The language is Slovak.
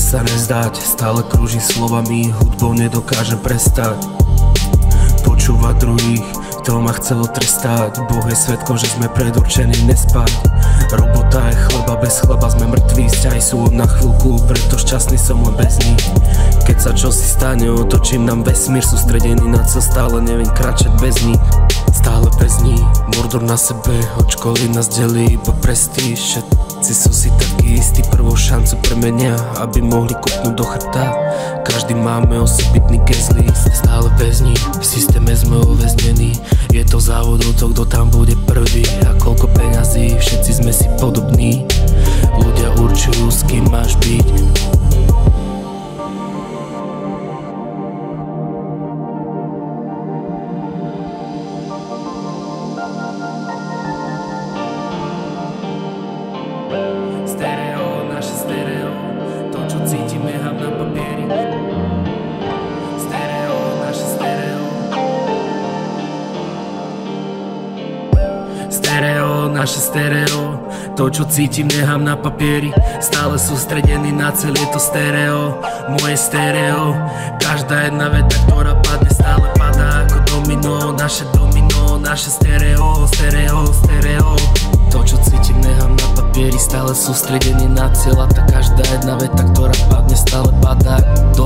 sa nezdať, stále krúžim slovami, hudbou nedokážem prestať počúvať druhých, to ma chcelo trestať. Boh je svedkom, že sme predurčení nespať. Robota je chleba, bez chleba sme mŕtvi. Vzťahy sú na chvíľku, preto šťastný som len bez nich. Keď sa čosi stane, otočím nám vesmír. Sústredený na cel, stále neviem kráčať bez nich. Stále bez nich, mordor na sebe, od školy nás delí iba prestíž. Všetci sú si takí istí, prvú šancu premenia, aby mohli kopnúť do chrbta. Každý máme osobitný case-list, stále bez nich, v systéme sme uväznení. Je to závod o to, kto tam bude prvý a koľko peňazí, všetci sme si podobní. Ľudia určujú, s kým máš byť. Stereo, naše stereo, to čo cítim nechám na papieri. Stereo, naše stereo. Stereo, naše stereo, to čo cítim nechám na papieri. Stále sústredený na cel, je to stereo, moje stereo. Každá jedna veta, ktorá padne, stále padá ako domino. Naše stereo, stereo, stereo. To čo cítim nechám na papieri, stále sústredený na cieľ. A tá každá jedna veta, ktorá padne, stále padá do